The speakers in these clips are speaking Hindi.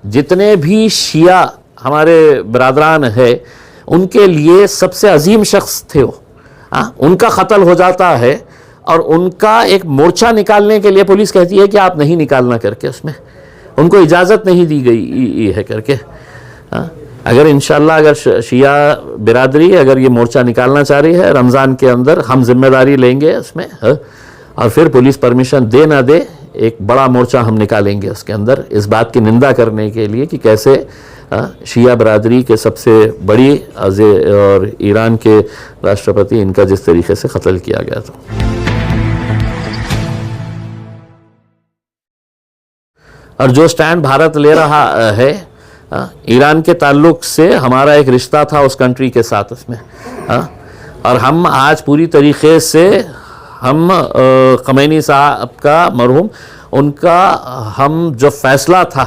जितने भी शिया हमारे बरादरान है उनके लिए सबसे अजीम शख्स थे वो। उनका कत्ल हो जाता है और उनका एक मोर्चा निकालने के लिए पुलिस कहती है कि आप नहीं निकालना करके, उसमें उनको इजाज़त नहीं दी गई है करके। अगर इंशाअल्लाह अगर शिया बिरादरी अगर ये मोर्चा निकालना चाह रही है रमज़ान के अंदर, हम जिम्मेदारी लेंगे उसमें, और फिर पुलिस परमिशन दे ना दे एक बड़ा मोर्चा हम निकालेंगे उसके अंदर, इस बात की निंदा करने के लिए कि कैसे शिया बरादरी के सबसे बड़ी और ईरान के राष्ट्रपति इनका जिस तरीके से कत्ल किया गया था। और जो स्टैंड भारत ले रहा है ईरान के ताल्लुक से, हमारा एक रिश्ता था उस कंट्री के साथ उसमें, और हम आज पूरी तरीके से हम खमैनी साहब का मरहूम उनका हम जो फैसला था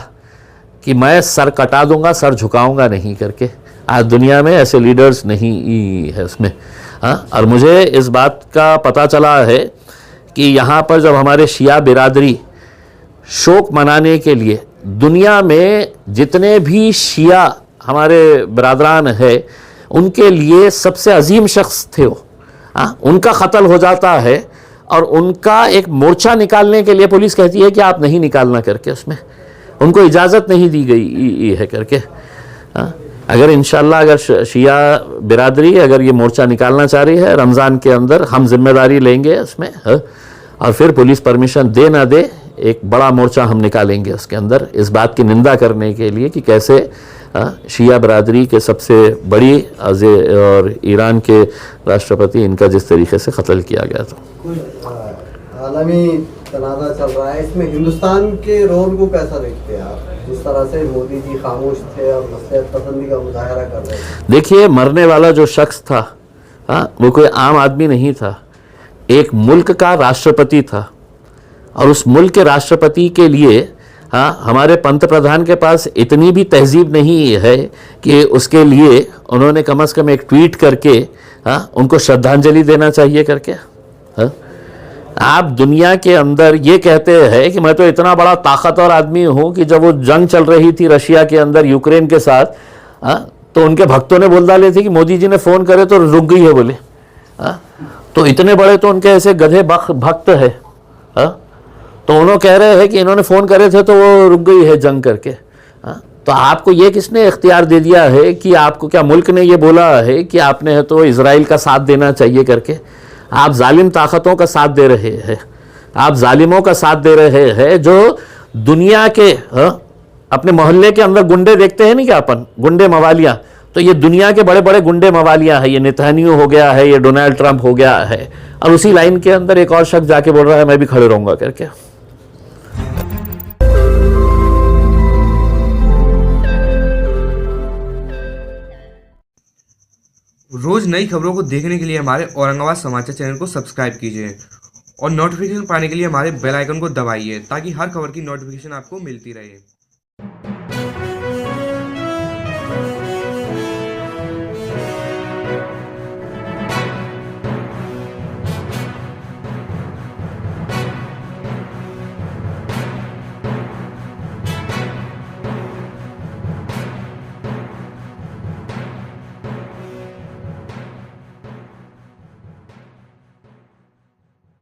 कि मैं सर कटा दूंगा सर झुकाऊंगा नहीं करके, आज दुनिया में ऐसे लीडर्स नहीं है उसमें। और मुझे इस बात का पता चला है कि यहाँ पर जब हमारे शिया बिरादरी शोक मनाने के लिए दुनिया में जितने भी शिया हमारे बरादरान है उनके लिए सबसे अजीम शख्स थे वो। उनका कत्ल हो जाता है और उनका एक मोर्चा निकालने के लिए पुलिस कहती है कि आप नहीं निकालना करके, उसमें उनको इजाज़त नहीं दी गई है करके। अगर इंशाअल्लाह अगर शिया बिरादरी अगर ये मोर्चा निकालना चाह रही है रमज़ान के अंदर, हम जिम्मेदारी लेंगे उसमें, और फिर पुलिस परमिशन दे ना दे एक बड़ा मोर्चा हम निकालेंगे उसके अंदर, इस बात की निंदा करने के लिए कि कैसे शिया बरादरी के सबसे बड़ी और ईरान के राष्ट्रपति इनका जिस तरीके से कत्ल किया गया था। आलमी तनाज़ा चल रहा है, इसमें हिंदुस्तान के रोल को कैसा देखते हैं आप? जिस तरह से मोदी जी खामोश थे और मसलियत पसंदी का मुजाहरा कर रहे थे। देखिए, मरने वाला जो शख्स था वो कोई आम आदमी नहीं था, एक मुल्क का राष्ट्रपति था, और उस मुल्क के राष्ट्रपति के लिए हमारे पंत प्रधान के पास इतनी भी तहजीब नहीं है कि उसके लिए उन्होंने कम से कम एक ट्वीट करके उनको श्रद्धांजलि देना चाहिए करके। आप दुनिया के अंदर ये कहते हैं कि मैं तो इतना बड़ा ताकतवर आदमी हूँ कि जब वो जंग चल रही थी रशिया के अंदर यूक्रेन के साथ, तो उनके भक्तों ने बोल डाले थे कि मोदी जी ने फ़ोन करे तो रुक गई है बोले। तो इतने बड़े तो उनके ऐसे गधे भक्त है, तो उन्होंने कह रहे हैं कि इन्होंने फ़ोन करे थे तो वो रुक गई है जंग करके। तो आपको ये किसने इख्तियार दे दिया है कि आपको, क्या मुल्क ने ये बोला है कि आपने है तो इजराइल का साथ देना चाहिए करके? आप जालिम ताकतों का साथ दे रहे हैं, आप जालिमों का साथ दे रहे हैं जो दुनिया के अपने मोहल्ले के अंदर गुंडे देखते हैं नहीं क्या अपन, गुंडे मवालियाँ, तो ये दुनिया के बड़े बड़े गुंडे मवालियाँ हैं। ये नेतन्याहू हो गया है, ये डोनाल्ड ट्रंप हो गया है, और उसी लाइन के अंदर एक और शख्स जाके बोल रहा है मैं भी खड़े रहूँगा करके। रोज नई खबरों को देखने के लिए हमारे औरंगाबाद समाचार चैनल को सब्सक्राइब कीजिए और नोटिफिकेशन पाने के लिए हमारे बेल आइकन को दबाइए ताकि हर खबर की नोटिफिकेशन आपको मिलती रहे।